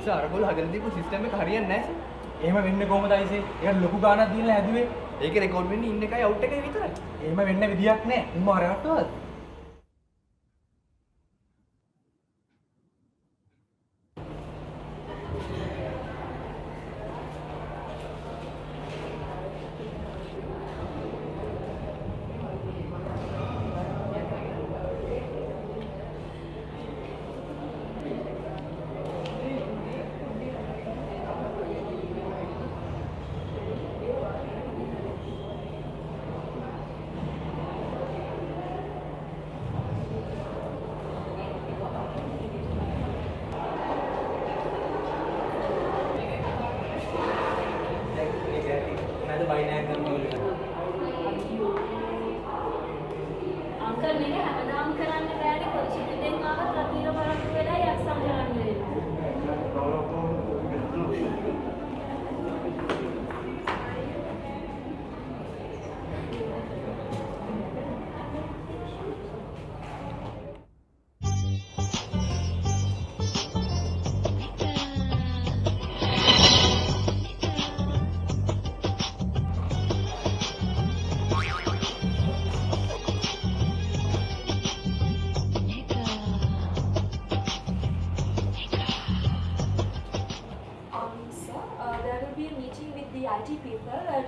Sir අරගොල්ලෝ හදලා දීපු සිස්ටම් එක හරියන්නේ නැහැ සර්. එහෙම වෙන්නේ කොහොමද අයිසේ? ඒකට ලොකු ගාණක් දීලා හැදුවේ. ඒකේ රෙකෝඩ් වෙන්නේ ඉන්න එකයි අවුට් එකයි විතරයි. එහෙම වෙන්න විදියක් නැහැ. උඹ අරවට්ටවද?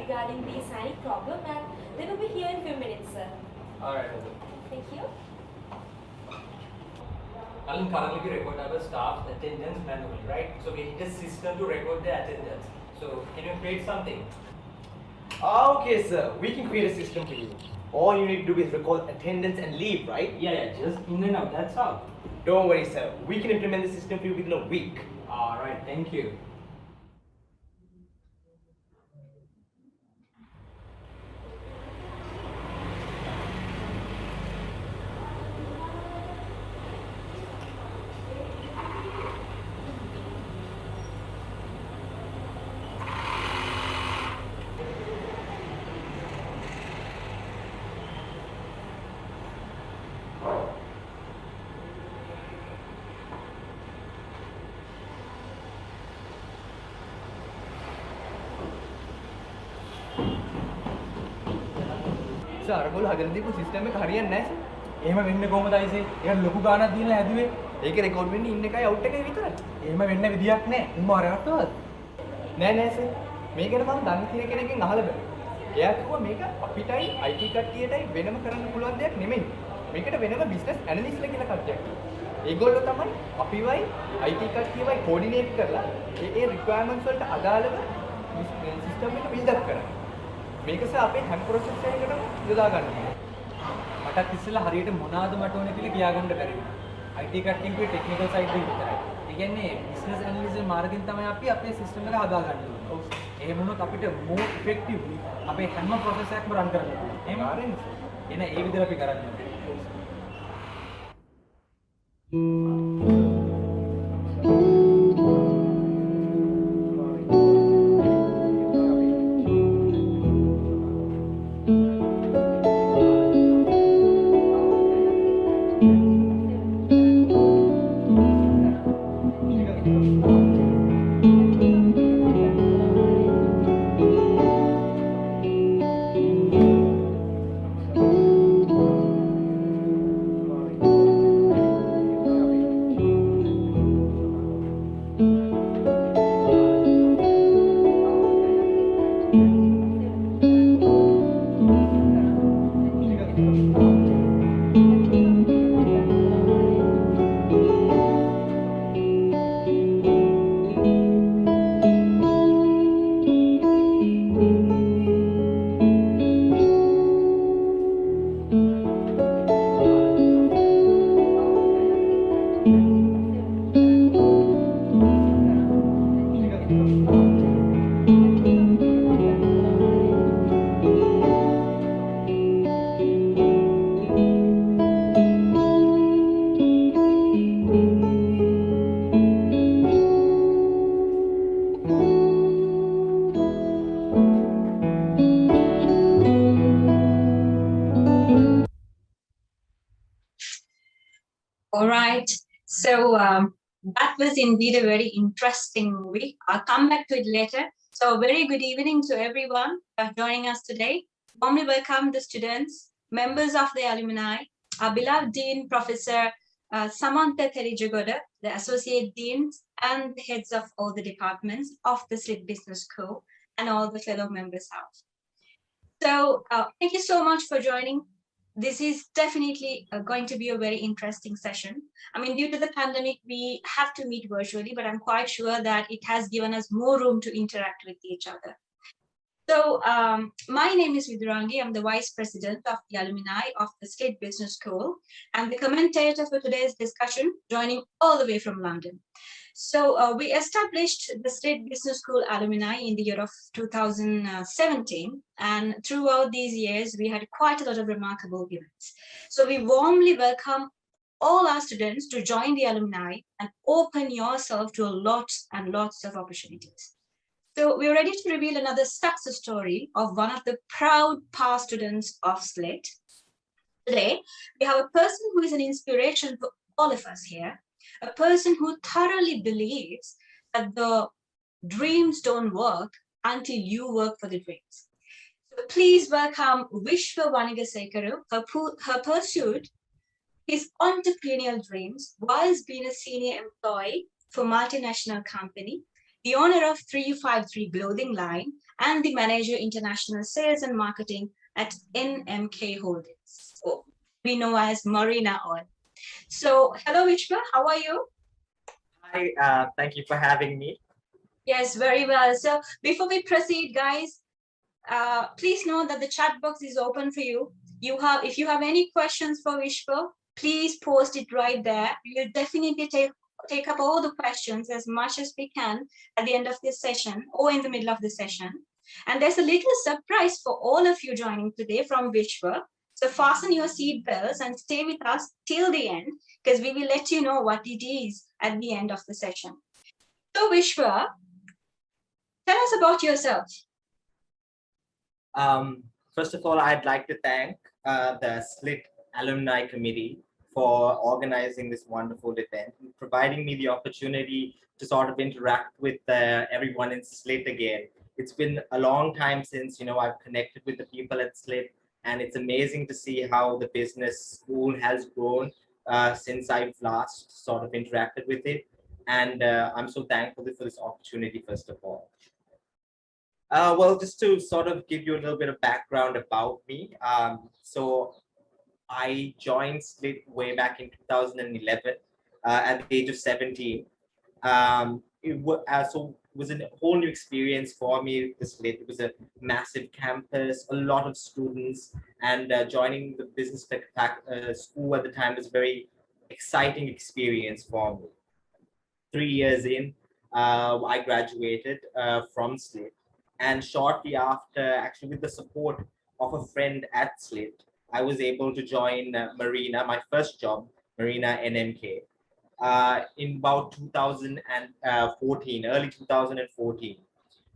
Regarding the science problem, and they will be here in few minutes, sir. All right. Thank you. Alan, currently we record our staff attendance manually, right? So we need a system to record the attendance. So can you create something? Okay, sir. We can create a system for you. All you need to do is record attendance and leave, right? Yeah, just in and out, that's all. Don't worry, sir. We can implement the system for you within a week. All right, thank you. Sir අරගොල්ලෝ හදලා දීපු system එක හරියන්නේ නැහැ sir. එහෙම වෙන්නේ කොහොමද අයිසේ? ඒකට ලොකු ගාණක් දීලා හැදුවේ. ඒකේ රෙකෝඩ් වෙන්නේ ඉන්න එකයි අවුට් එකයි විතරයි. එහෙම වෙන්න විදියක් නැහැ. උඹ අරවට්ටවද? නෑ සර්. මේක ගැන මම දන්නේ තියෙන කෙනකින් අහලා බැලුවා. එයා කිව්වා මේක අපිටයි IT කට්ටියටයි වෙනම කරන්න පුළුවන් දෙයක් නෙමෙයි. මේකට වෙනම බිස්නස් ඇනලිස්ට්ලා කියලා කට්ටියක් ඉන්නවා. ඒගොල්ලෝ තමයි අපිවයි IT කට්ටියවයි කෝඩිනේට් කරලා ඒ රික්වයර්මන්ට්ස් වලට අදාළව සිස්ටම් එක බිල්ඩ් අප් කරන්නේ. මේක සර් අපේ හැම ප්‍රොසෙස් එකකටම යොදා ගන්නවා. මටත් ඉස්සෙල්ලා හරියට මොනවාද මට ඕනේ කියලා කියාගන්න බැරි වුණා. IT කට්ටියගේ ටෙක්නිකල් සයිඩ් එක විතරයි. ඒ කියන්නේ බිස්නස් ඇනලිසිස් මාර්ගයෙන් තමයි අපි අපේ සිස්ටම් එක හදාගන්නේ. ඔව්. එහෙම වුණොත් අපිට more effectively අපේ හැම process එකක්ම run කරන්න පුළුවන්. එහෙම ආරෙන්නේ. එන ඒ විදිහට අපි කරන්නේ. All right. So That was indeed a very interesting movie. I'll come back to it later. So a very good evening to everyone joining us today. Warmly welcome the students, members of the alumni, our beloved Dean, Professor Samantha Therijagoda, the Associate Deans, and the heads of all the departments of the SLIIT Business School, and all the fellow members out. So thank you so much for joining. This is definitely going to be a very interesting session. I mean, due to the pandemic, we have to meet virtually, but I'm quite sure that it has given us more room to interact with each other. So my name is Vidurangi. I'm the Vice President of the Alumni of the SLIIT Business School and the commentator for today's discussion, joining all the way from London. So we established the SLIIT Business School alumni in the year of 2017. And throughout these years, we had quite a lot of remarkable events. So we warmly welcome all our students to join the alumni and open yourself to lots and lots of opportunities. So we're ready to reveal another success story of one of the proud past students of SLIIT. Today, we have a person who is an inspiration for all of us here, a person who thoroughly believes that the dreams don't work until you work for the dreams. So please welcome Vishva Wanigasekera. Her pursuit his entrepreneurial dreams whilst being a senior employee for multinational company, the owner of 353 clothing line, and the manager international sales and marketing at NMK Holdings, or we know as Marina Oil. So, hello Vishwa, how are you? Hi, thank you for having me. Yes, very well. So, before we proceed, guys, please know that the chat box is open for you. If you have any questions for Vishwa, please post it right there. We'll definitely take up all the questions as much as we can at the end of this session or in the middle of the session. And there's a little surprise for all of you joining today from Vishwa. So fasten your seat belts and stay with us till the end, because we will let you know what it is at the end of the session. So Vishwa, tell us about yourself. First of all, I'd like to thank the SLIIT Alumni Committee for organizing this wonderful event and providing me the opportunity to sort of interact with everyone in SLIIT again. It's been a long time since, I've connected with the people at SLIIT, and it's amazing to see how the business school has grown since I've last sort of interacted with it. And I'm so thankful for this opportunity, first of all. Well, just to sort of give you a little bit of background about me. So I joined SLIIT way back in 2011 at the age of 17. It was a whole new experience for me, the SLIIT. It was a massive campus, a lot of students, and joining the business school at the time was a very exciting experience for me. 3 years in, I graduated from SLIIT. And shortly after, actually with the support of a friend at SLIIT, I was able to join Marina, my first job, Marina NMK, in about 2014, early 2014.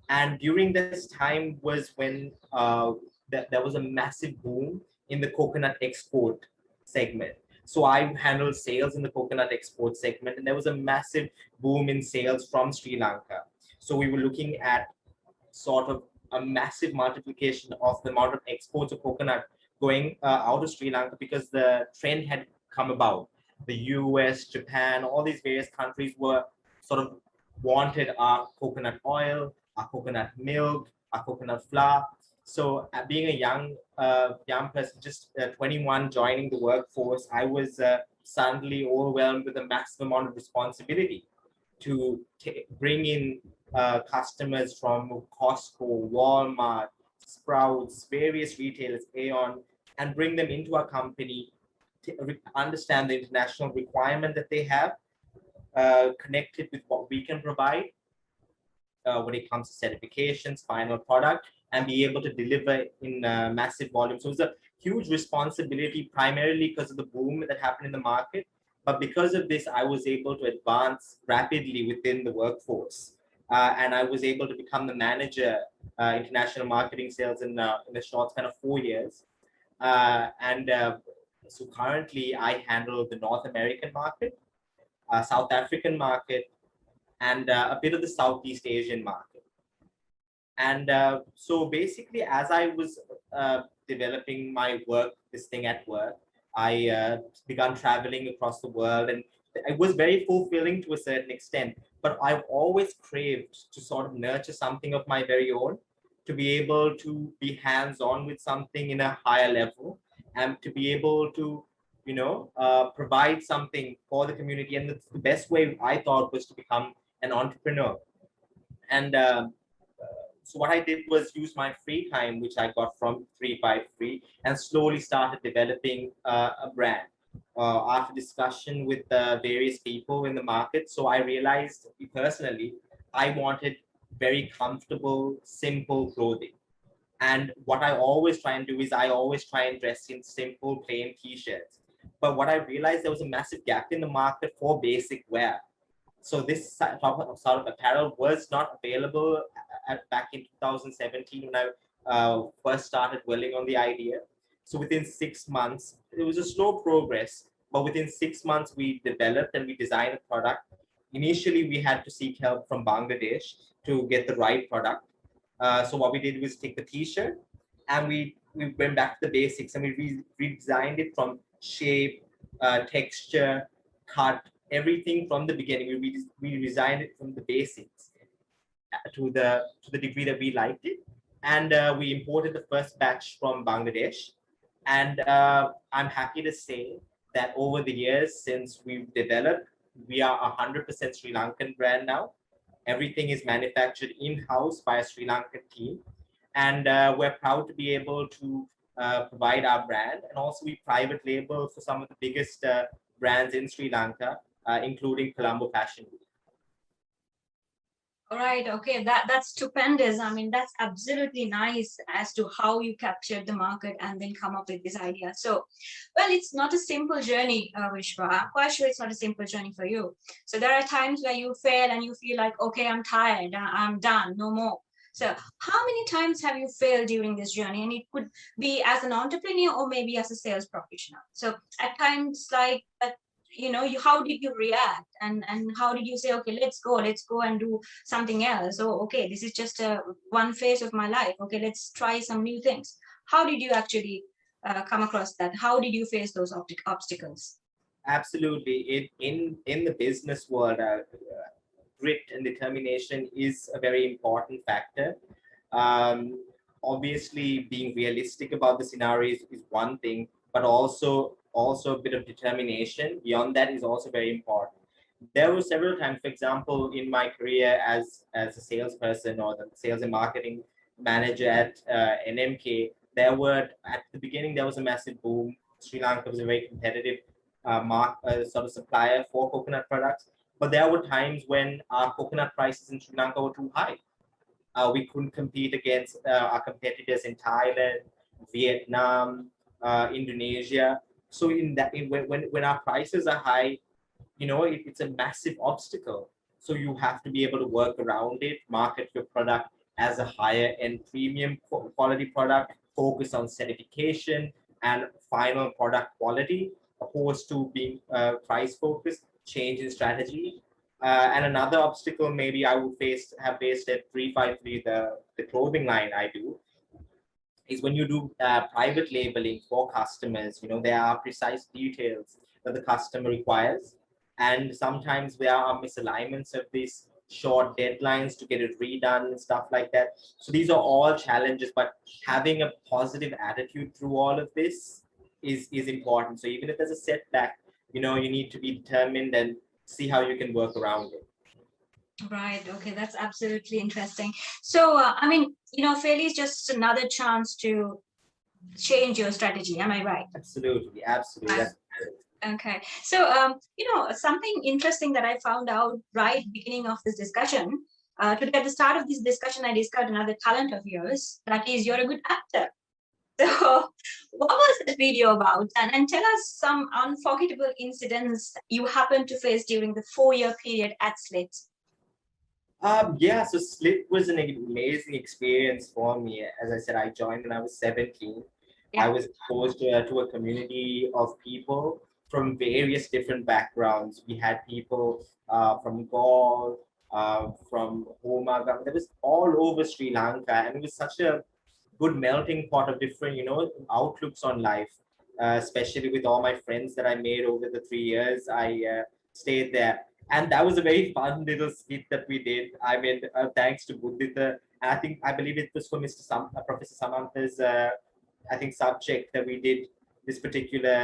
And during this time was when there was a massive boom in the coconut export segment. So I handled sales in the coconut export segment, and there was a massive boom in sales from Sri Lanka. So we were looking at sort of a massive multiplication of the amount of exports of coconut going out of Sri Lanka, because the trend had come about. The US, Japan, all these various countries were sort of wanted our coconut oil, our coconut milk, our coconut flour. So being a young person, just 21, joining the workforce, I was suddenly overwhelmed with a massive amount of responsibility to bring in customers from Costco, Walmart, Sprouts, various retailers, Aeon, and bring them into our company to understand the international requirement that they have, connected with what we can provide when it comes to certifications, final product, and be able to deliver in massive volume. So it was a huge responsibility, primarily because of the boom that happened in the market. But because of this, I was able to advance rapidly within the workforce. And I was able to become the manager, international marketing sales in a short span of 4 years. So currently I handle the North American market. South African market, and a bit of the Southeast Asian market. And so basically, as I was developing my work, this thing at work, I began traveling across the world, and it was very fulfilling to a certain extent. But I've always craved to sort of nurture something of my very own, to be able to be hands-on with something in a higher level, and to be able to, provide something for the community. And the best way I thought was to become an entrepreneur. And so what I did was use my free time, which I got from 353, and slowly started developing a brand. After discussion with various people in the market, so I realized personally, I wanted very comfortable, simple clothing. And what I always try and do is I always try and dress in simple, plain t-shirts. But what I realized, there was a massive gap in the market for basic wear. So this sort of apparel was not available back in 2017 when I first started dwelling on the idea. So within 6 months, it was a slow progress, but within 6 months we developed and we designed a product. Initially, we had to seek help from Bangladesh to get the right product. So what we did was take the t-shirt, and we went back to the basics, and we redesigned it from shape, texture, cut, everything from the beginning. We designed it from the basics to the degree that we liked it, and we imported the first batch from Bangladesh. And I'm happy to say that over the years since we've developed, we are 100% Sri Lankan brand now. Everything is manufactured in-house by a Sri Lankan team, and we're proud to be able to provide our brand, and also we private label for some of the biggest brands in Sri Lanka, including Colombo Fashion Week. All right, okay, that's stupendous. I mean, that's absolutely nice as to how you captured the market and then come up with this idea. So, well, it's not a simple journey, Vishwa. I'm quite sure it's not a simple journey for you. So there are times where you fail and you feel like, okay, I'm tired, I'm done, no more. So how many times have you failed during this journey? And it could be as an entrepreneur or maybe as a sales professional. So at times like that, how did you react, and how did you say, okay, let's go and do something else? Oh, okay, this is just one phase of my life. Okay, let's try some new things. How did you actually come across that? How did you face those obstacles? Absolutely. In the business world, grit and determination is a very important factor. Obviously, being realistic about the scenarios is one thing, but also a bit of determination beyond that is also very important. There were several times, for example, in my career as a salesperson or the sales and marketing manager at NMK, at the beginning there was a massive boom. Sri Lanka was a very competitive sort of supplier for coconut products, but there were times when our coconut prices in Sri Lanka were too high. We couldn't compete against our competitors in Thailand, Vietnam, Indonesia. So when our prices are high, it's a massive obstacle. So you have to be able to work around it, market your product as a higher end premium quality product, focus on certification and final product quality, opposed to being price focused, change in strategy. And another obstacle maybe I would have faced at 353, the clothing line I do, is when you do private labeling for customers, there are precise details that the customer requires. And sometimes there are misalignments of these short deadlines to get it redone and stuff like that. So these are all challenges, but having a positive attitude through all of this is important. So even if there's a setback, you need to be determined and see how you can work around it. Right. Okay. That's absolutely interesting. So, I mean, failure is just another chance to change your strategy. Am I right? Absolutely. Absolutely. Okay. So, something interesting that I found out right beginning of this discussion, today at the start of this discussion, I discovered another talent of yours. That is, you're a good actor. So what was this video about? And tell us some unforgettable incidents you happened to face during the 4-year period at SLIIT. Yeah, so SLIIT was an amazing experience for me. As I said, I joined when I was 17. Yeah. I was exposed to a community of people from various different backgrounds. We had people from Gaul, from Homa. There was all over Sri Lanka, and it was such a good melting pot of different, outlooks on life. Especially with all my friends that I made over the 3 years, I stayed there, and that was a very fun little skit that we did. I mean, thanks to Buddhita, I believe it was for Professor Samantha's, I think, subject that we did this particular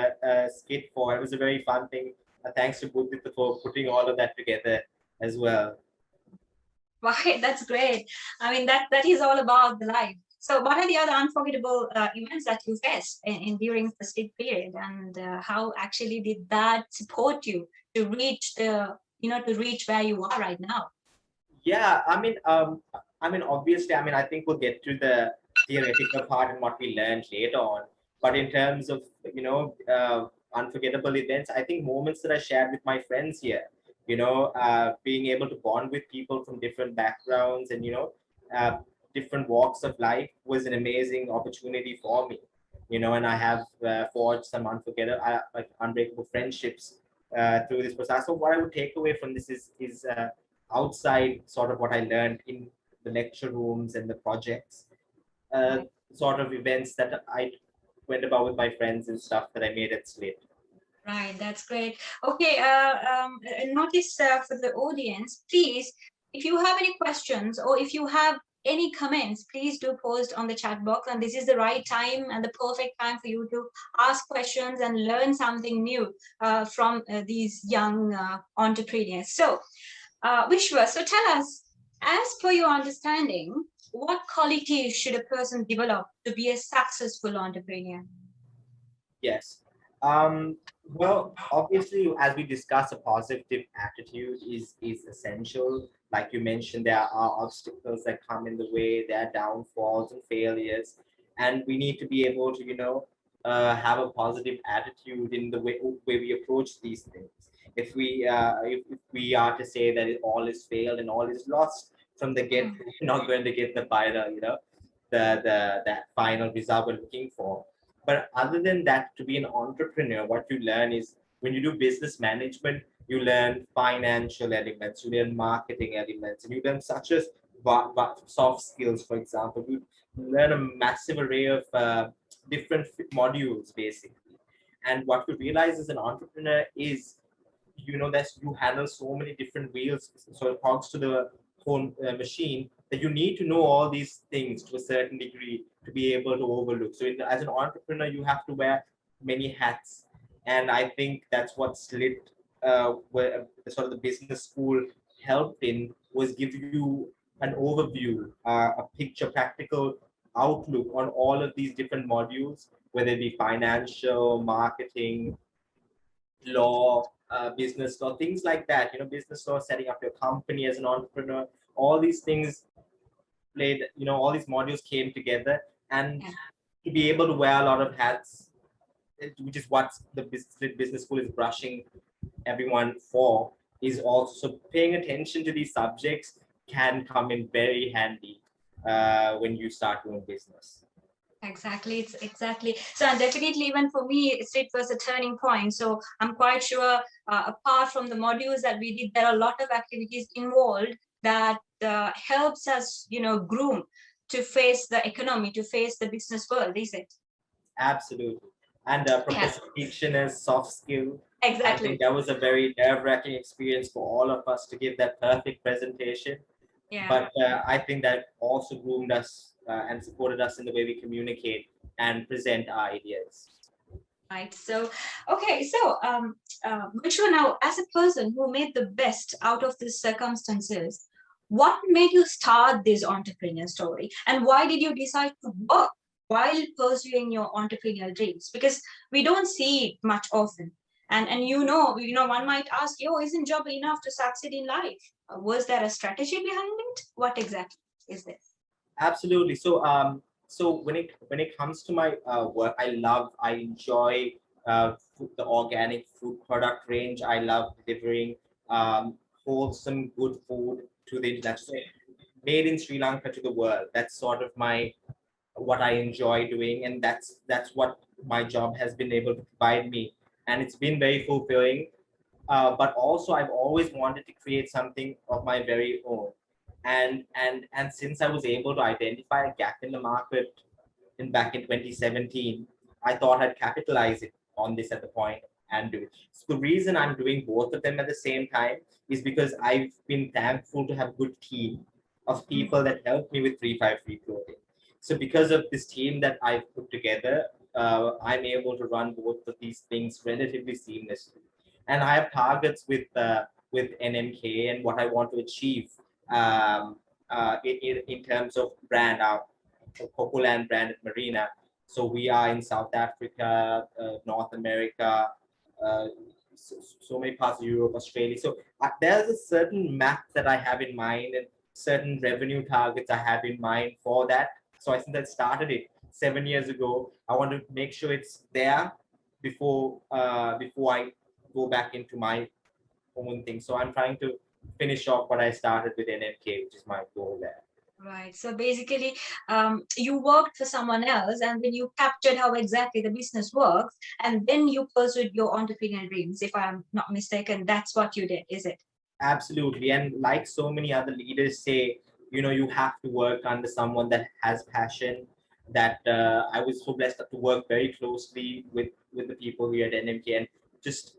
skit for. It was a very fun thing. Thanks to Buddhita for putting all of that together as well. Right, that's great. I mean, that is all about the life. So what are the other unforgettable events that you faced during the SLIIT period, and how actually did that support you to reach to reach where you are right now? Yeah, obviously, I think we'll get to the theoretical part and what we learned later on. But in terms of, unforgettable events, I think moments that I shared with my friends here, being able to bond with people from different backgrounds and, different walks of life was an amazing opportunity for me, and I have forged some unbreakable friendships through this process. So what I would take away from this is outside sort of what I learned in the lecture rooms and the projects, sort of events that I went about with my friends and stuff that I made at SLIIT. Right, that's great. Okay, notice for the audience, please, if you have any questions or if you have any comments, please do post on the chat box, and this is the right time and the perfect time for you to ask questions and learn something new from these young entrepreneurs. So, Vishwa, so tell us, as per your understanding, what qualities should a person develop to be a successful entrepreneur? Yes. Well, obviously, as we discuss, a positive attitude is essential. Like you mentioned, there are obstacles that come in the way, there are downfalls and failures, and we need to be able to, have a positive attitude in the way we approach these things. If we are to say that all is failed and all is lost from the get, we're not going to get the final, that final result we're looking for. But other than that, to be an entrepreneur, what you learn is when you do business management, you learn financial elements, you learn marketing elements, and you learn such as soft skills, for example. You learn a massive array of different modules, basically. And what you realize as an entrepreneur is, that you handle so many different wheels, so it cogs to the whole machine, that you need to know all these things to a certain degree to be able to overlook. So as an entrepreneur, you have to wear many hats. And I think that's what SLIIT, where sort of the business school helped in, was give you an overview, a picture, practical outlook on all of these different modules, whether it be financial, marketing, law, business law, things like that. Business law, setting up your company as an entrepreneur, all these things played, all these modules came together, and to be able to wear a lot of hats, which is what the SLIIT Business School is brushing everyone for, is also paying attention to these subjects can come in very handy when you start doing business. Exactly, it's exactly. So definitely, even for me, it was a turning point. So I'm quite sure, apart from the modules that we did, there are a lot of activities involved that helps us, groom to face the economy, to face the business world, is it? Absolutely. And presentation as soft skill. Exactly. I think that was a very nerve-wracking experience for all of us to give that perfect presentation. Yeah. But I think that also groomed us and supported us in the way we communicate and present our ideas. Right. So, okay. So, Vishwa, now, as a person who made the best out of these circumstances, what made you start this entrepreneurial story, and why did you decide to work while pursuing your entrepreneurial dreams? Because we don't see it much often. And one might ask, isn't job enough to succeed in life? Was there a strategy behind it? What exactly is this? Absolutely. So so when it comes to my work, I enjoy the organic food product range. I love delivering wholesome, good food to the international, made in Sri Lanka to the world. That's sort of what I enjoy doing, and that's what my job has been able to provide me and it's been very fulfilling. But also I've always wanted to create something of my very own. And since I was able to identify a gap in the market back in 2017, I thought I'd capitalize it on this at the point and do it. So the reason I'm doing both of them at the same time is because I've been thankful to have a good team of people that help me with 353 clothing. So because of this team that I've put together, I'm able to run both of these things relatively seamlessly. And I have targets with NMK and what I want to achieve in terms of brand, our Cocoland brand at Marina. So we are in South Africa, North America, so many parts of Europe, Australia. So there's a certain map that I have in mind and certain revenue targets I have in mind for that. So I think that started it 7 years ago. I want to make sure it's there before I go back into my own thing. So I'm trying to finish off what I started with NMK, which is my goal there. Right. So basically, you worked for someone else, and then you captured how exactly the business works, and then you pursued your entrepreneurial dreams. If I'm not mistaken, that's what you did, is it? Absolutely. And like so many other leaders say, you have to work under someone that has passion. That I was so blessed to work very closely with the people here at NMK and just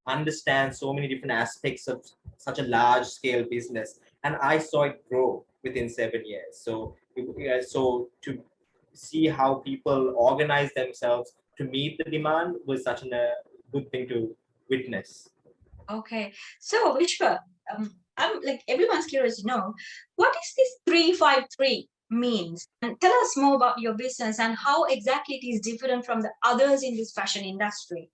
understand so many different aspects of such a large scale business. And I saw it grow within 7 years. So to see how people organize themselves to meet the demand was such a good thing to witness. Okay. So Vishwa, I'm like, everyone's curious to know, what is this 353 means? And tell us more about your business and how exactly it is different from the others in this fashion industry.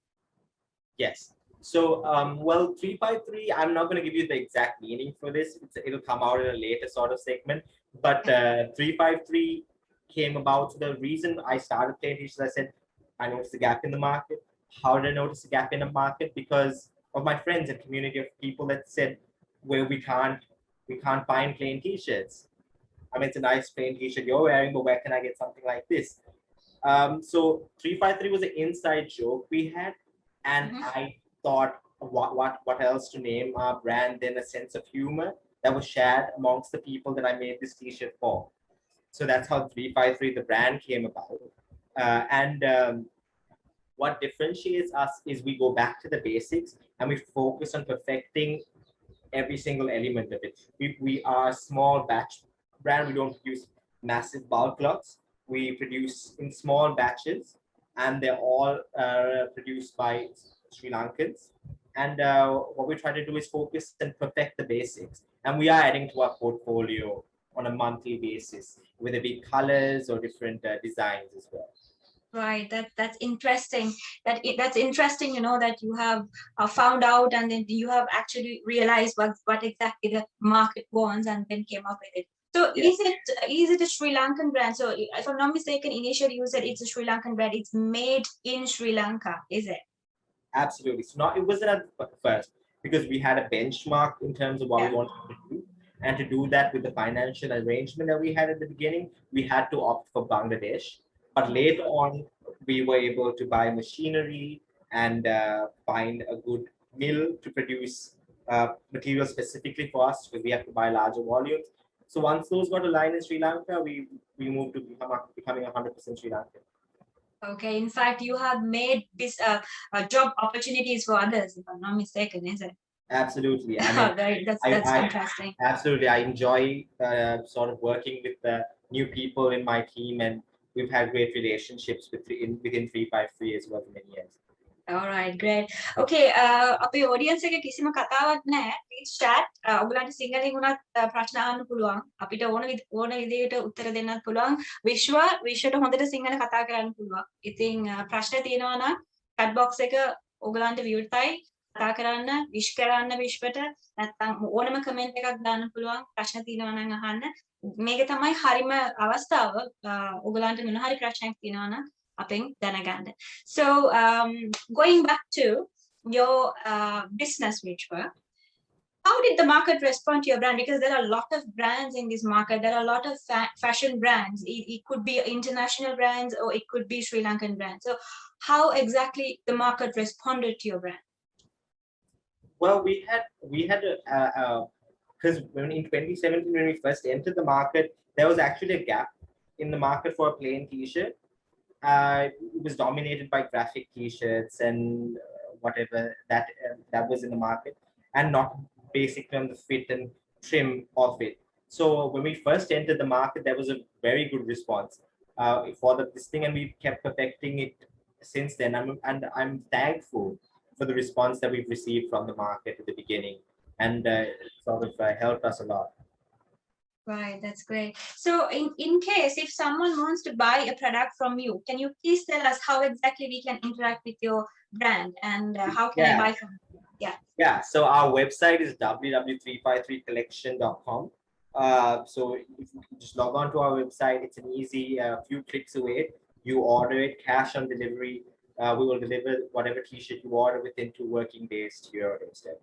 Yes. So, well, 353, I'm not going to give you the exact meaning for this. It'll come out in a later sort of segment. But 353 came about. The reason I started playing t-shirts, I said, I noticed a gap in the market. How did I notice a gap in the market? Because of my friends and community of people that said, well, we can't find plain t-shirts. I mean, it's a nice plain t-shirt you're wearing, but where can I get something like this? So 353 was an inside joke we had. And I thought, what else to name our brand than a sense of humor that was shared amongst the people that I made this t-shirt for. So that's how 353, the brand, came about. What differentiates us is we go back to the basics and we focus on perfecting every single element of it. We are a small batch brand. We don't produce massive bulk lots. We produce in small batches, and they're all produced by Sri Lankans. And what we try to do is focus and perfect the basics. And we are adding to our portfolio on a monthly basis, whether it be colors or different designs as well. Right, that's interesting. That's interesting, that you have found out and then you have actually realized what exactly the market wants and then came up with it. So yes. Is it a Sri Lankan brand? So if I'm not mistaken, initially you said it's a Sri Lankan brand. It's made in Sri Lanka, is it? Absolutely. So it wasn't at first because we had a benchmark in terms of what we wanted to do. And to do that with the financial arrangement that we had at the beginning, we had to opt for Bangladesh. But later on, we were able to buy machinery and find a good mill to produce material specifically for us, because we have to buy larger volumes. So once those got aligned in Sri Lanka, we moved to becoming 100% Sri Lankan. Okay, in fact, you have made this job opportunities for others, if I'm not mistaken, is it? Absolutely. I mean, that's interesting. Absolutely. I enjoy sort of working with new people in my team, and we've had great relationships within 353 as well for many years. All right, great. Okay, අපේ audience එකේ කිසිම කතාවක් නැහැ. Please chat. ඔයගලන්ට සිංහලෙන් උනත් ප්‍රශ්න අහන්න පුළුවන්. අපිට ඕන විදිහට උත්තර දෙන්නත් පුළුවන්. විශ්වට හොඳට සිංහල කතා කරන්න පුළුවන්. ඉතින් ප්‍රශ්න තියෙනවා නම් chat box එක ඔයගලන්ට විවෘතයි. කතා කරන්න, wish කරන්න විශ්වට. නැත්නම් ඕනම comment එකක් දාන්න පුළුවන්. ප්‍රශ්න තියෙනවා නම් අහන්න. මේක තමයි හරිම අවස්ථාව. ඔයගලන්ට මොන හරි ප්‍රශ්නයක් තියෙනවා නම් අපෙන් දැනගන්න. So going back to your business, Vishwa, how did the market respond to your brand? Because there are a lot of brands in this market. There are a lot of fashion brands. It could be international brands or it could be Sri Lankan brands. So how exactly the market responded to your brand? Well, we had because when in 2017 when we first entered the market, there was actually a gap in the market for a plain T-shirt. It was dominated by graphic T-shirts and whatever that was in the market, and not basically on the fit and trim of it. So when we first entered the market, there was a very good response for this thing, and we kept perfecting it since then. I'm thankful for the response that we've received from the market at the beginning, and sort of helped us a lot. Right, that's great. So in case if someone wants to buy a product from you, can you please tell us how exactly we can interact with your brand and how can I buy from you? Yeah, so our website is www.353collection.com. So if you just log on to our website, it's an easy few clicks away. You order it, cash on delivery. We will deliver whatever T-shirt you order within 2 working days to your doorstep.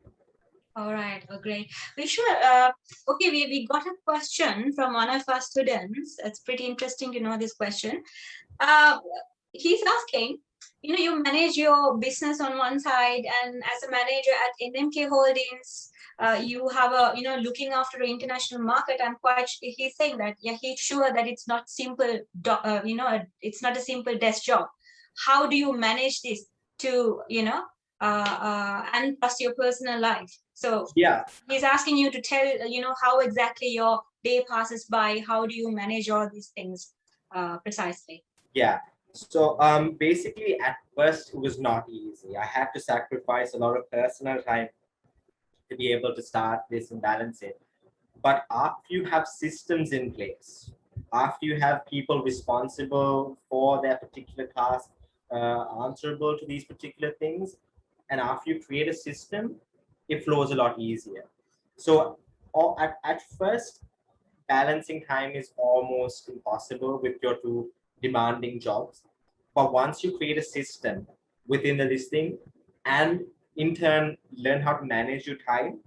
All right, oh, great. Vishwa, okay, we got a question from one of our students. It's pretty interesting to know this question. He's asking, you manage your business on one side, and as a manager at NMK Holdings, you have a, looking after the international market. He's saying that, yeah, he's sure that it's not simple, it's not a simple desk job. How do you manage this to, and plus your personal life? So yeah, he's asking you to tell, how exactly your day passes by. How do you manage all these things precisely? Yeah. So basically, at first, it was not easy. I had to sacrifice a lot of personal time to be able to start this and balance it. But after you have systems in place, after you have people responsible for their particular task, answerable to these particular things, and after you create a system, it flows a lot easier. So at first, balancing time is almost impossible with your 2 demanding jobs. But once you create a system within the listing and in turn learn how to manage your time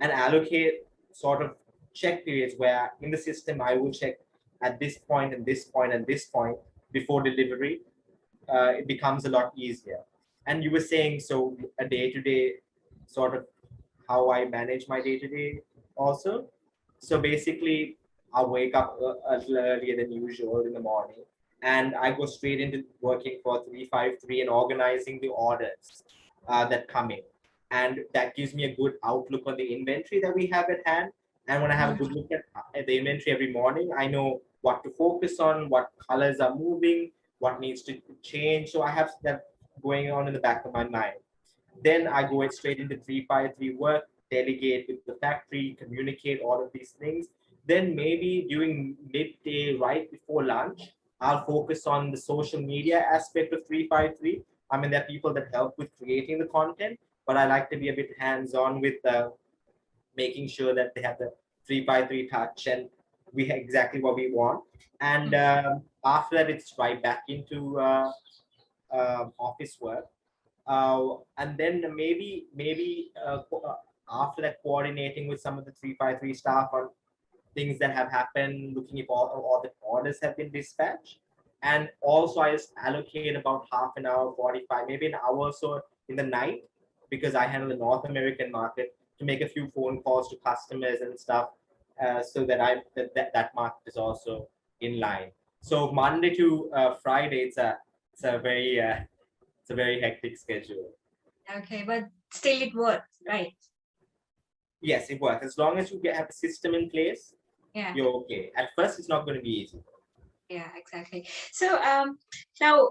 and allocate sort of check periods where in the system I will check at this point and this point and this point before delivery, it becomes a lot easier. And you were saying, so a day-to-day sort of how I manage my day-to-day also. So basically, I wake up a little earlier than usual in the morning, and I go straight into working for 353 and organizing the orders that come in. And that gives me a good outlook on the inventory that we have at hand. And when I have a good look at the inventory every morning, I know what to focus on, what colors are moving, what needs to change. So I have that going on in the back of my mind. Then I go straight into 353 work, delegate with the factory, communicate all of these things. Then maybe during midday, right before lunch, I'll focus on the social media aspect of 353. I mean, there are people that help with creating the content, but I like to be a bit hands-on with making sure that they have the 353 touch and we have exactly what we want. And after that, it's right back into office work. And then maybe after that, coordinating with some of the 353 staff on things that have happened, looking if all the orders have been dispatched. And also I just allocate about half an hour, 45, maybe an hour or so in the night, because I handle the North American market, to make a few phone calls to customers and stuff, so that that market is also in line. So Monday to Friday, it's a very hectic schedule. Okay, but still it works, right? Yes, it works. As long as you have a system in place, Yeah, you're okay. At first, it's not going to be easy. yeah, exactly. So now,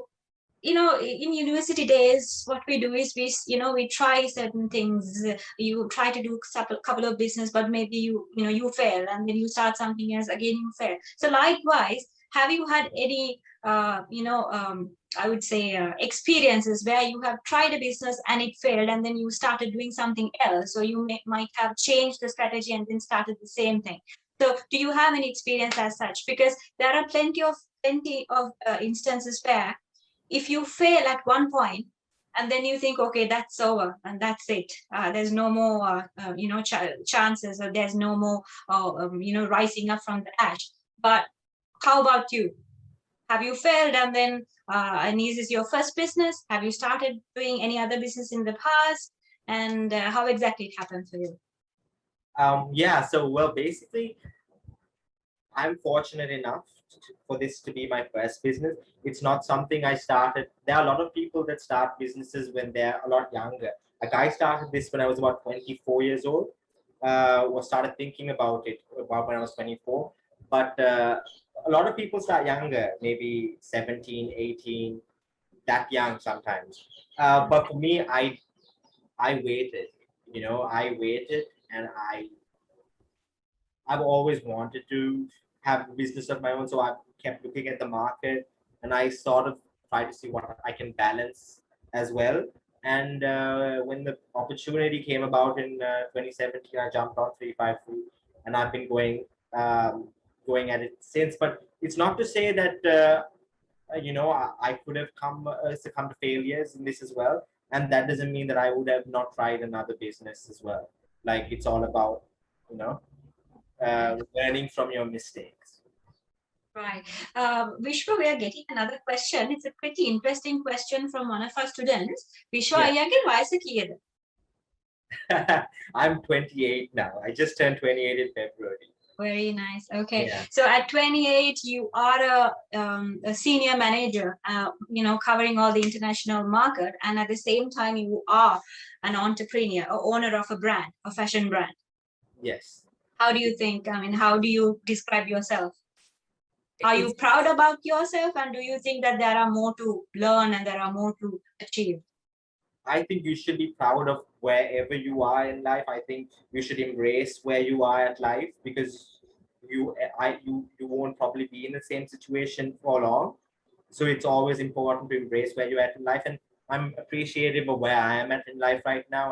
in university days, what we do is we try certain things. You try to do a couple of business, but maybe you fail, and then you start something else, again you fail. So likewise, have you had any I would say experiences where you have tried a business and it failed, and then you started doing something else? So you might have changed the strategy and then started the same thing. So do you have any experience as such? Because there are plenty of instances where if you fail at one point, and then you think, okay, that's over and that's it. There's no more, chances, or there's no more, rising up from the ash. But how about you? Have you failed and then, and is this your first business? Have you started doing any other business in the past? And how exactly it happened for you? Yeah, so well, basically, I'm fortunate enough for this to be my first business. It's not something I started. There are a lot of people that start businesses when they're a lot younger. Like I started this when I was about 24 years old. Or started thinking about it about when I was 24. But a lot of people start younger, maybe 17, 18, that young sometimes. But for me, I waited. I waited, and I've always wanted to have a business of my own. So I kept looking at the market, and I sort of tried to see what I can balance as well. And when the opportunity came about in 2017, I jumped on 353, and I've been going at it since. But it's not to say that I could have succumbed to failures in this as well, and that doesn't mean that I would have not tried another business as well. Like it's all about you know learning from your mistakes. Right. Vishwa, we are getting another question. It's a pretty interesting question from one of our students. Vishwa, අයියාගේ වයස කීයද? I'm 28 now. I just turned 28 in February. Very nice. Okay. Yeah. So at 28, you are a senior manager, covering all the international market. And at the same time, you are an entrepreneur, or owner of a brand, a fashion brand. Yes. How do you think? I mean, how do you describe yourself? Are you proud about yourself? And do you think that there are more to learn and there are more to achieve? I think you should be proud of wherever you are in life. I think you should embrace where you are at life, because you won't probably be in the same situation for long. So it's always important to embrace where you're at in life. And I'm appreciative of where I am at in life right now,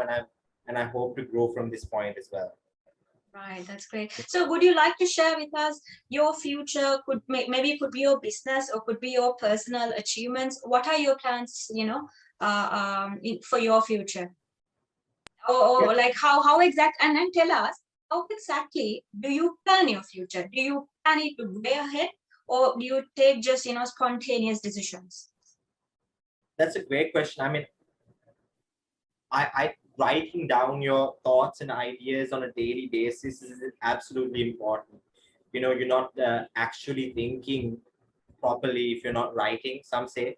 and I hope to grow from this point as well. Right, that's great. So would you like to share with us your future? Maybe it could be your business or could be your personal achievements. What are your plans, for your future? Or like how exact, and then tell us, how exactly do you plan your future? Do you plan it way ahead, or do you take just, spontaneous decisions? That's a great question. I mean, I writing down your thoughts and ideas on a daily basis is absolutely important. You're not actually thinking properly if you're not writing, some say.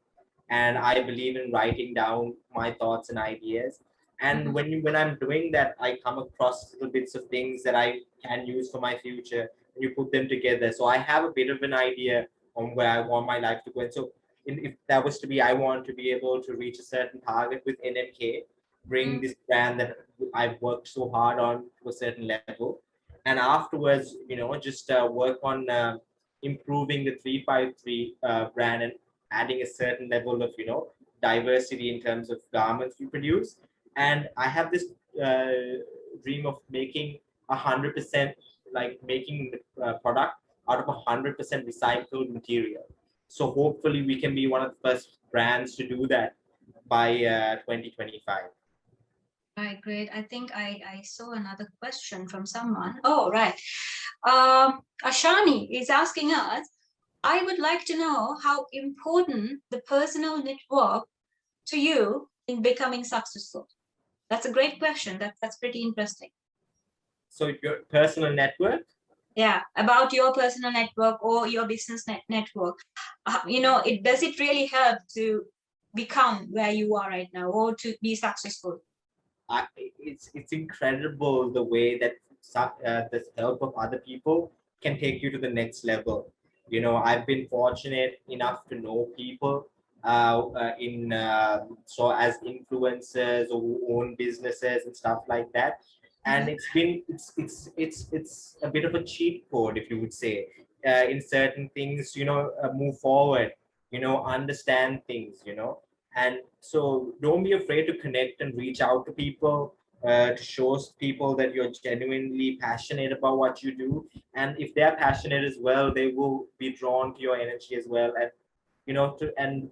And I believe in writing down my thoughts and ideas. And when I'm doing that, I come across little bits of things that I can use for my future, and you put them together. So I have a bit of an idea on where I want my life to go. And so if that was to be, I want to be able to reach a certain target with NMK, bring this brand that I've worked so hard on to a certain level. And afterwards, just work on improving the 353 brand and adding a certain level of, diversity in terms of garments we produce. And I have this dream of making 100%, like making the product out of 100% recycled material. So hopefully we can be one of the first brands to do that by 2025. Right, great. I think I saw another question from someone. Oh, right. Ashani is asking us, I would like to know how important the personal network to you in becoming successful. That's a great question. That's pretty interesting. So your personal network? Yeah, about your personal network or your business network. Does it really help to become where you are right now or to be successful? It's incredible the way that the help of other people can take you to the next level. I've been fortunate enough to know people so as influencers or who own businesses and stuff like that. And it's a bit of a cheat code, if you would say, in certain things, move forward, understand things, and so don't be afraid to connect and reach out to people, to show people that you're genuinely passionate about what you do. And if they're passionate as well, they will be drawn to your energy as well. And, and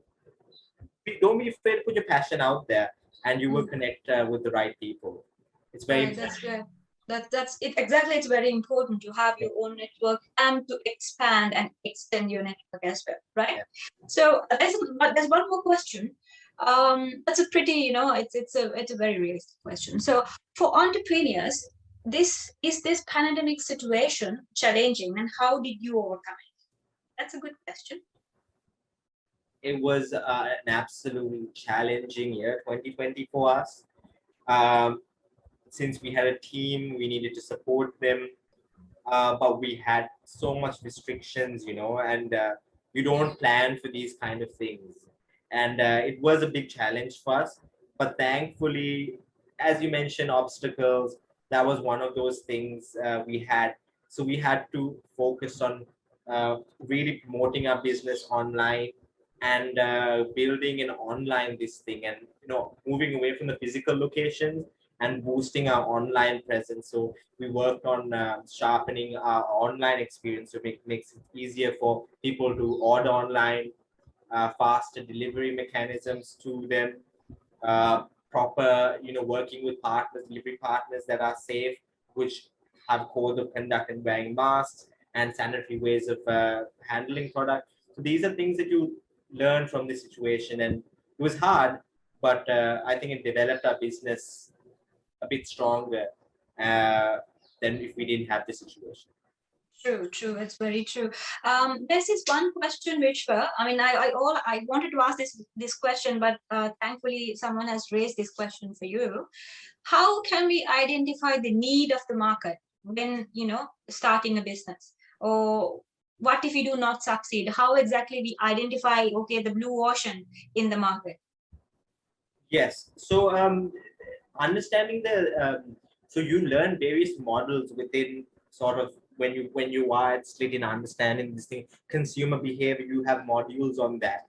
don't be afraid to put your passion out there, and you will connect with the right people. It's very Right, that's good. That's it. Exactly, it's very important to have your own network and to expand and extend your network as well, right? Yeah. So there's one more question. That's a pretty, it's a very realistic question. So for entrepreneurs, this pandemic situation challenging, and how did you overcome it? That's a good question. It was an absolutely challenging year, 2020 for us. Um, since we had a team, we needed to support them, but we had so much restrictions, and you don't plan for these kind of things. And it was a big challenge for us. But thankfully, as you mentioned, obstacles, that was one of those things we had. So we had to focus on really promoting our business online and building an online this thing, and moving away from the physical locations and boosting our online presence. So we worked on sharpening our online experience to makes it easier for people to order online, faster delivery mechanisms to them, proper, working with partners, delivery partners that are safe, which have codes of conduct and wearing masks and sanitary ways of handling product. So these are things that you learn from this situation, and it was hard, but I think it developed our business a bit stronger than if we didn't have this situation. True. It's very true. This is one question, Vishwa. I mean, I wanted to ask this question, but thankfully someone has raised this question for you. How can we identify the need of the market when starting a business? Or what if we do not succeed? How exactly we identify the blue ocean in the market? Yes. So understanding so you learn various models within sort of when you are at SLIIT in understanding this thing, consumer behavior, you have modules on that.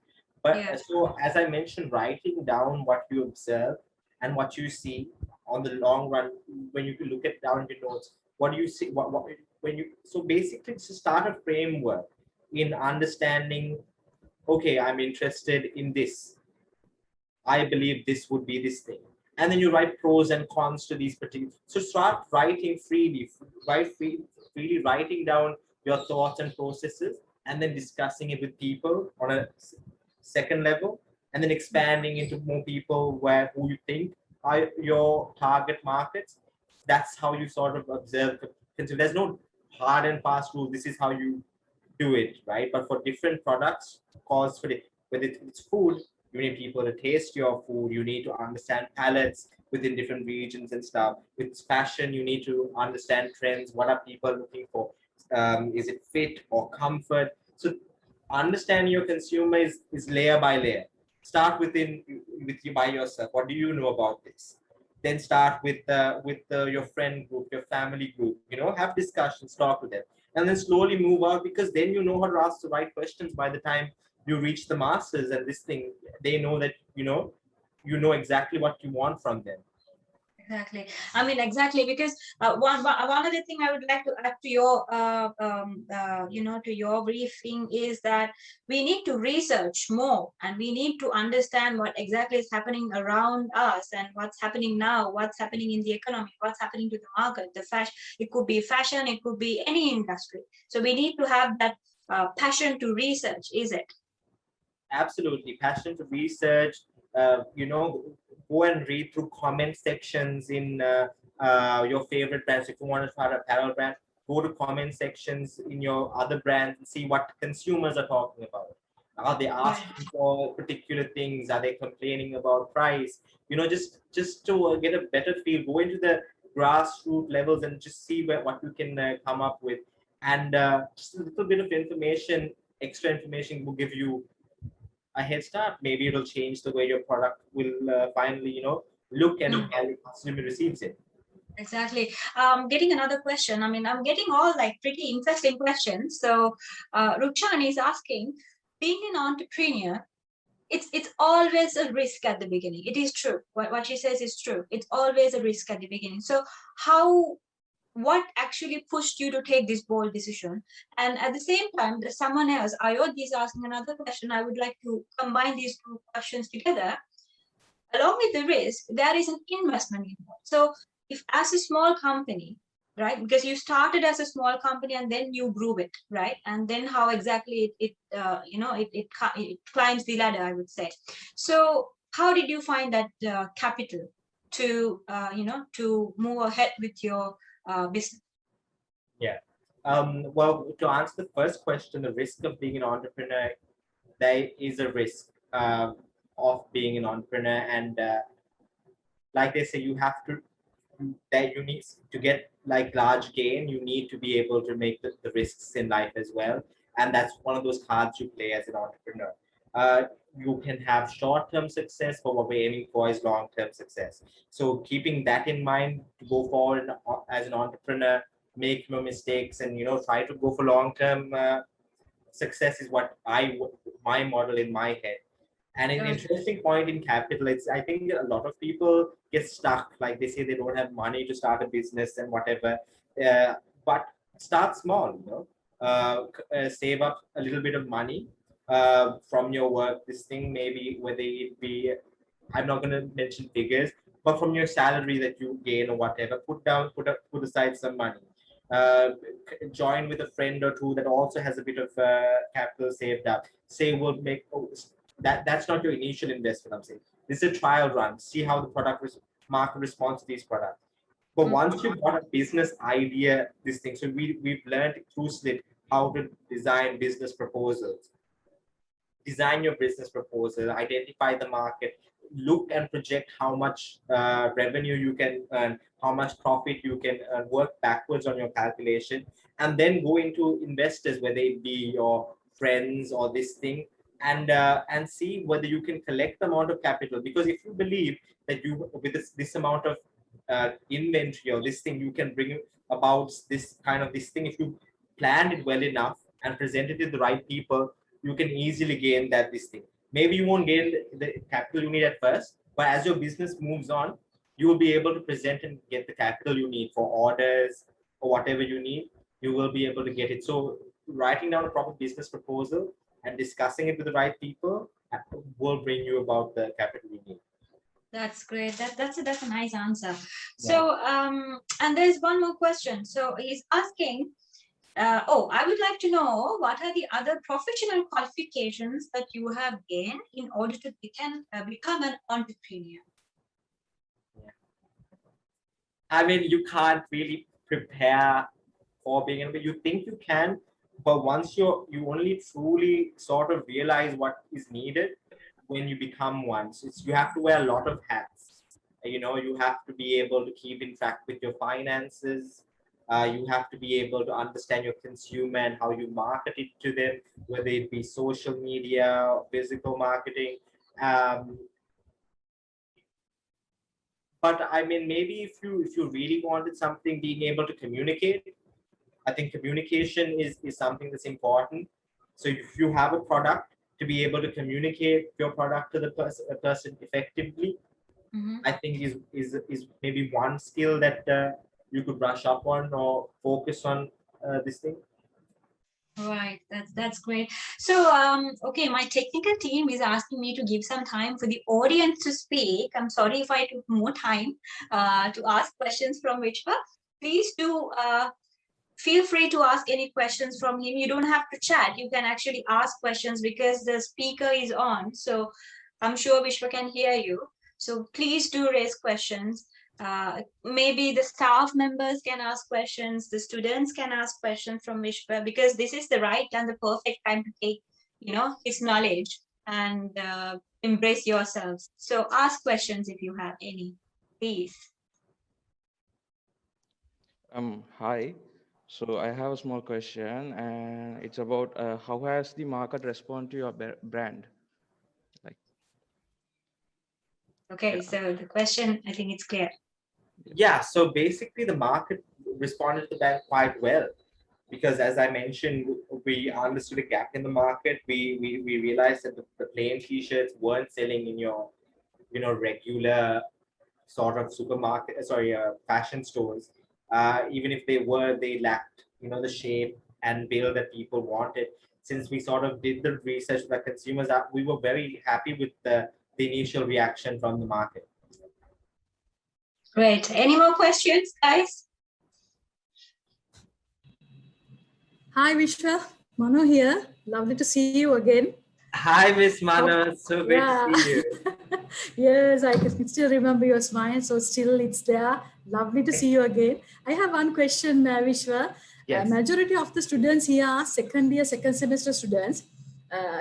But Yeah. so as I mentioned, writing down what you observe and what you see on the long run, when you can look at down your notes, what do you see? What when you so basically to start a framework in understanding, okay, I'm interested in this. I believe this would be this thing. And then you write pros and cons to these particular. So start writing freely, freely writing down your thoughts and processes, and then discussing it with people on a second level, and then expanding into more people who you think are your target markets. That's how you sort of observe. There's no hard and fast rule. This is how you do it, right? But for different products, cause for whether it's food, you need people to taste your food. You need to understand palettes within different regions and stuff. With fashion, you need to understand trends. What are people looking for? Is it fit or comfort? So understanding your consumer is layer by layer. Start with you by yourself. What do you know about this? Then start with your friend group, your family group. Have discussions, talk to them, and then slowly move out, because then you know how to ask the right questions by the time you reach the masses, and this thing, they know that you know exactly what you want from them. Exactly. I mean, exactly, because one other thing I would like to add to your to your briefing is that we need to research more, and we need to understand what exactly is happening around us, and what's happening now, what's happening in the economy, what's happening to the market, the fashion. It could be fashion, it could be any industry. So we need to have that passion to research, is it? Absolutely, passion to research. Go and read through comment sections in your favorite brands. If you want to start an apparel brand, go to comment sections in your other brands and see what consumers are talking about. Are they asking for particular things? Are they complaining about price? Just to get a better feel, go into the grassroots levels and just see what you can come up with. And just a little bit of information, extra information will give you a head start. Maybe it'll change the way your product will finally, look and how the consumer receives it. Exactly. Getting another question. I mean, I'm getting all like pretty interesting questions. So Rukshan is asking, being an entrepreneur, it's always a risk at the beginning. It is true. What she says is true. It's always a risk at the beginning. So how what actually pushed you to take this bold decision? And at the same time, there's someone else, Ayodhya, is asking another question. I would like to combine these two questions together. Along with the risk, there is an investment involved. So if as a small company, right, because you started as a small company and then you grew it, right, and then how exactly it climbs the ladder, I would say. So how did you find that capital to to move ahead with your business? Yeah. Well, to answer the first question, the risk of being an entrepreneur, there is a risk of being an entrepreneur, and like they say, you have to that you need to get like large gain. You need to be able to make the risks in life as well, and that's one of those cards you play as an entrepreneur. You can have short-term success, but what we're aiming for is long-term success. So keeping that in mind to go forward as an entrepreneur, make no mistakes, and try to go for long-term success is what my model in my head. And an interesting point in capital, it's I think a lot of people get stuck, like they say they don't have money to start a business and whatever. But start small, save up a little bit of money from your work. This thing maybe whether it be, I'm not going to mention figures, but from your salary that you gain or whatever, put aside some money. Join with a friend or two that also has a bit of capital saved up. Say we'll make that's not your initial investment. I'm saying this is a trial run. See how the market responds to these products. But once you've got a business idea, this thing. So we've learned through SLIIT how to design business proposals. Design your business proposal, identify the market, look and project how much revenue you can earn, how much profit you can earn, work backwards on your calculation, and then go into investors, whether it be your friends or this thing, and see whether you can collect the amount of capital. Because if you believe that you with this amount of inventory or this thing you can bring about this thing, if you planned it well enough and presented it to the right people, you can easily gain this thing. Maybe you won't gain the capital you need at first, but as your business moves on, you will be able to present and get the capital you need for orders or whatever you need. You will be able to get it. So writing down a proper business proposal and discussing it with the right people will bring you about the capital you need. That's great. That's a nice answer. So and there's one more question. So he's asking, I would like to know what are the other professional qualifications that you have gained in order to become an entrepreneur? I mean, you can't really prepare for being an. You think you can, but once you only truly sort of realize what is needed when you become one. So you have to wear a lot of hats. You have to be able to keep in track with your finances. You have to be able to understand your consumer and how you market it to them, whether it be social media or physical marketing. But I mean, maybe if you really wanted something, being able to communicate, I think communication is something that's important. So if you have a product, to be able to communicate your product to the person effectively, I think is maybe one skill that you could brush up on or focus on this thing. Right, that's great. So okay, my technical team is asking me to give some time for the audience to speak. I'm sorry if I took more time to ask questions from Vishwa. Please do feel free to ask any questions from him. You don't have to chat. You can actually ask questions because the speaker is on. So I'm sure Vishwa can hear you. So please do raise questions. Maybe the staff members can ask questions, the students can ask questions from Vishwa, because this is the right and the perfect time to take, his knowledge and embrace yourselves. So ask questions if you have any, please. Hi. So I have a small question, and it's about how has the market responded to your brand? Okay, so the question, I think it's clear. Yeah, so basically the market responded to that quite well, because as I mentioned, we understood a gap in the market. We realized that the plain t-shirts weren't selling in your regular sort of fashion stores. even if they lacked, the shape and build that people wanted. Since we sort of did the research with the consumers, we were very happy with the initial reaction from the market. Great. Any more questions, guys? Hi, Vishwa. Mano here. Lovely to see you again. Hi, Miss Mana. So great to see you. Yes, I can still remember your smile. So still it's there. Lovely to see you again. I have one question, Vishwa. Yes. Majority of the students here are second year, second semester students.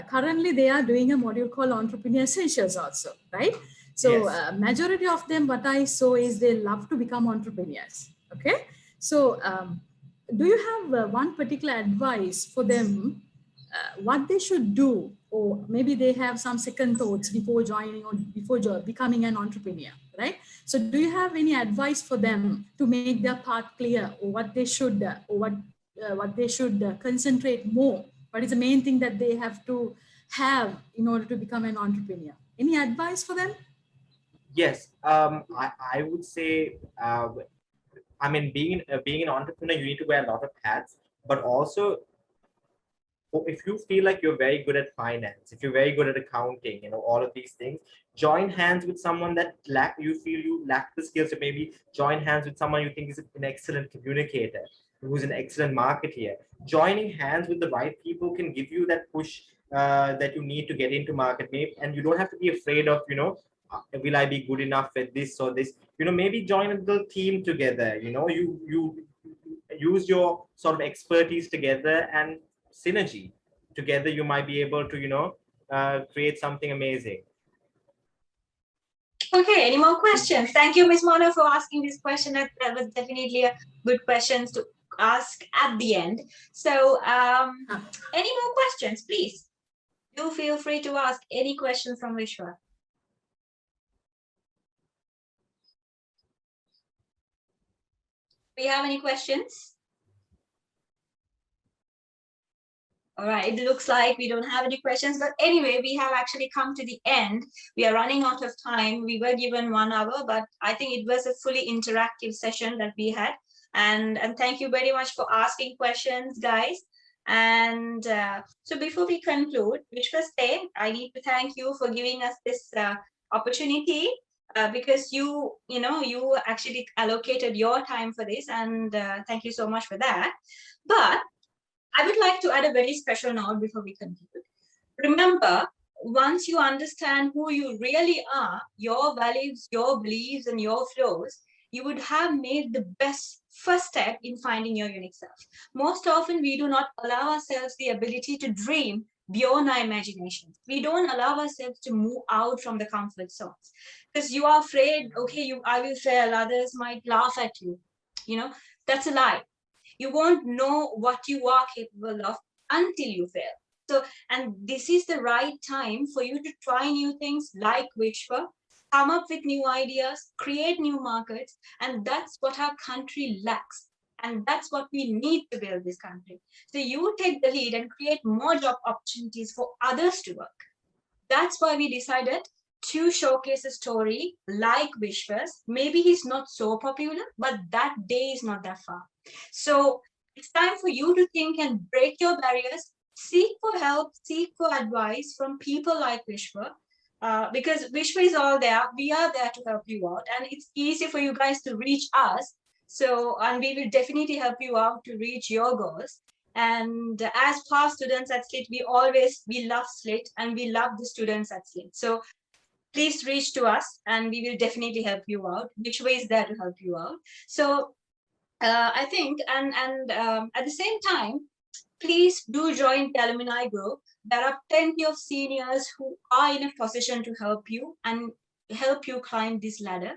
Currently, they are doing a module called Entrepreneur Essentials also, right? So Yes. majority of them, what I saw is they love to become entrepreneurs. Okay. So do you have one particular advice for them, what they should do, or maybe they have some second thoughts before joining or before becoming an entrepreneur, right? So do you have any advice for them to make their path clear, or what they should concentrate more? What is the main thing that they have to have in order to become an entrepreneur? Any advice for them? Yes. I would say, I mean, being an entrepreneur, you need to wear a lot of hats, but also, if you feel like you're very good at finance, if you're very good at accounting, all of these things, join hands with someone that you feel you lack the skills, or maybe join hands with someone you think is an excellent communicator, who's an excellent marketer. Joining hands with the right people can give you that push that you need to get into market, maybe, and you don't have to be afraid of, will I be good enough at this or this? Maybe join a little team together. You use your sort of expertise together, and synergy together, you might be able to create something amazing. Okay, any more questions? Thank you, Ms. Mona, for asking this question. That was definitely a good question to ask at the end. So any more questions, please? Do feel free to ask any questions from Vishwa. Do you have any questions? All right, it looks like we don't have any questions, but anyway, we have actually come to the end. We are running out of time. We were given 1 hour, but I think it was a fully interactive session that we had. And thank you very much for asking questions, guys. And so before we conclude, Vishwa, I need to thank you for giving us this opportunity, because you actually allocated your time for this, and thank you so much for that. But I would like to add a very special note before we conclude. Remember, once you understand who you really are, your values, your beliefs, and your flows, you would have made the best first step in finding your unique self. Most often, we do not allow ourselves the ability to dream beyond our imagination. We don't allow ourselves to move out from the comfort zones because you are afraid, okay, I will fail, others might laugh at you. That's a lie. You won't know what you are capable of until you fail. So, and this is the right time for you to try new things like Vishwa, come up with new ideas, create new markets, and that's what our country lacks. And that's what we need to build this country. So you take the lead and create more job opportunities for others to work. That's why we decided to showcase a story like Vishwa's. Maybe he's not so popular, but that day is not that far. So it's time for you to think and break your barriers, seek for help, seek for advice from people like Vishwa, because Vishwa is all there. We are there to help you out, and it's easy for you guys to reach us. So, and we will definitely help you out to reach your goals. And as past students at SLIIT, we love SLIIT and we love the students at SLIIT. So please reach to us and we will definitely help you out. Vishwa is there to help you out. So I think, and at the same time, please do join the alumni group. There are plenty of seniors who are in a position to help you and help you climb this ladder.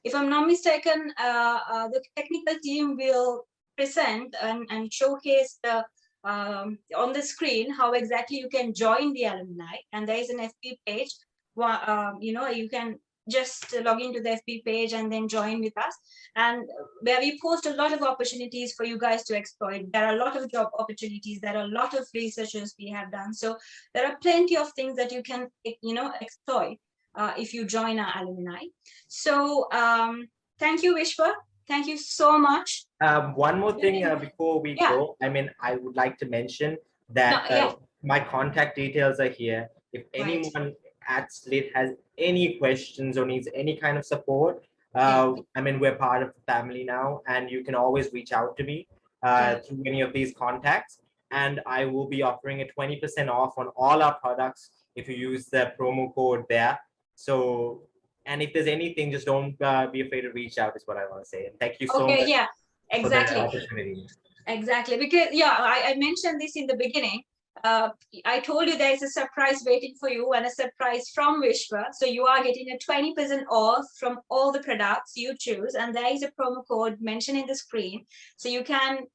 If I'm not mistaken, the technical team will present and showcase the on the screen how exactly you can join the alumni, and there is an FB page. You can just log into the FB page and then join with us, and where we post a lot of opportunities for you guys to exploit. There are a lot of job opportunities. There are a lot of researches we have done. So there are plenty of things that you can, exploit if you join our alumni. So thank you, Vishwa. Thank you so much. One more thing before we Yeah. go, I mean, I would like to mention that No, yeah. my contact details are here. If Right. anyone at SLIIT has any questions or needs any kind of support, Yeah. I mean, we're part of the family now, and you can always reach out to me Yeah. through any of these contacts. And I will be offering a 20% off on all our products if you use the promo code there. So, and if there's anything, just don't be afraid to reach out, is what I want to say. And thank you so Okay, much yeah, for the exactly. opportunity. Exactly, because yeah, I mentioned this in the beginning. I told you there is a surprise waiting for you and a surprise from Vishwa. So you are getting a 20% off from all the products you choose, and there is a promo code mentioned in the screen. So you can,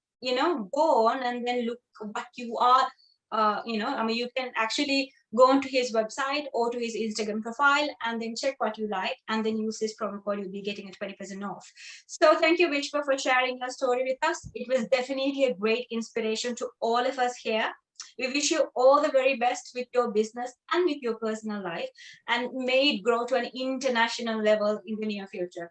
go on and then look what you are. I mean, you can actually go onto his website or to his Instagram profile and then check what you like and then use this promo code. You'll be getting a 20% off. So thank you, Vishwa, for sharing your story with us. It was definitely a great inspiration to all of us here. We wish you all the very best with your business and with your personal life, and may it grow to an international level in the near future.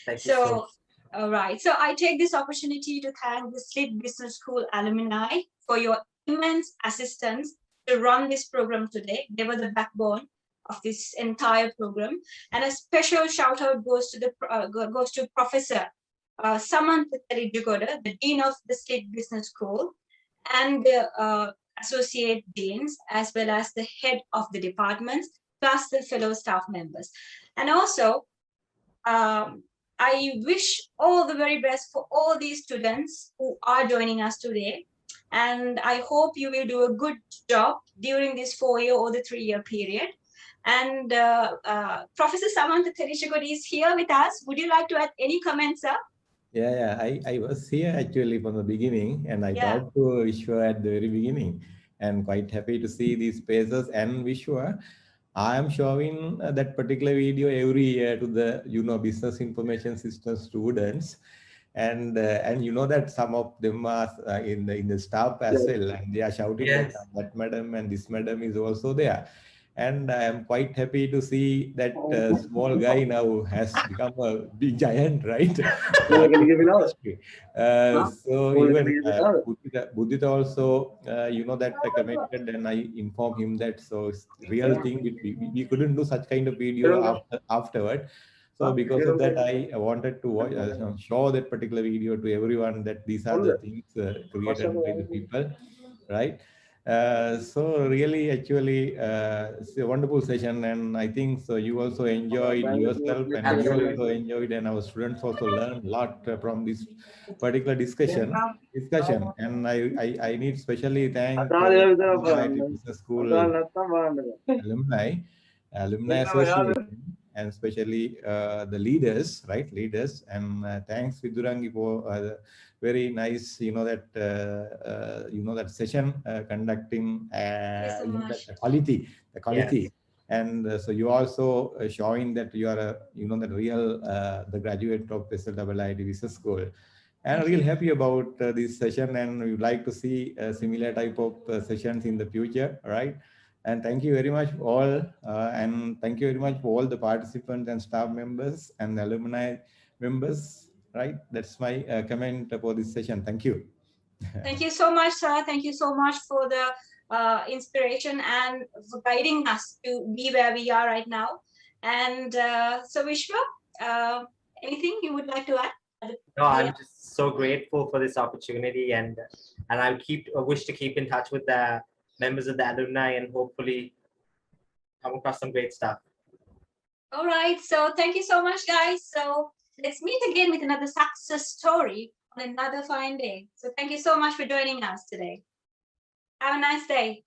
Thank you so much. All right. So I take this opportunity to thank the SLIIT Business School alumni for your immense assistance to run this program today. They were the backbone of this entire program, and a special shout out goes to Professor Samantha Terijugoda, the Dean of the SLIIT Business School, and the associate deans, as well as the head of the departments, plus the fellow staff members. And also, I wish all the very best for all these students who are joining us today. And I hope you will do a good job during this 4-year or the 3-year period. And Professor Samantha Terishagodi is here with us. Would you like to add any comments, sir? Yeah, I was here actually from the beginning, and I talked to Vishwa at the very beginning, and quite happy to see these spaces. And Vishwa, I am showing that particular video every year to the business information system students, and that some of them are in the staff as well, and they are shouting that madam and this madam is also there. And I am quite happy to see that small guy now has become a big giant, right? So even Budita also, that commented, and I informed him that so real thing we couldn't do such kind of video afterward. So because of that, I wanted to watch, show that particular video to everyone that these are the things created by the people, right? So really, actually, it's a wonderful session, and I think so. You also enjoyed yourself, and we also enjoyed, and our students also learned a lot from this particular discussion. And I need especially thank the Business School alumni association, and especially the leaders, right? Leaders, and thanks Vidurangi for very nice, that session conducting the quality. And so you also showing that you are the real the graduate of SLIIT Business School. And really happy about this session, and we would like to see similar type of sessions in the future, right? And thank you very much all, and thank you very much for all the participants and staff members and the alumni members, right? That's my comment for this session. Thank you. Thank you so much, sir. Thank you so much for the inspiration and for guiding us to be where we are right now. And so Vishwa, anything you would like to add? No, I'm just so grateful for this opportunity, and I wish to keep in touch with the members of the alumni and hopefully come across some great stuff. All right, so thank you so much, guys. So let's meet again with another success story on another fine day. So thank you so much for joining us today. Have a nice day.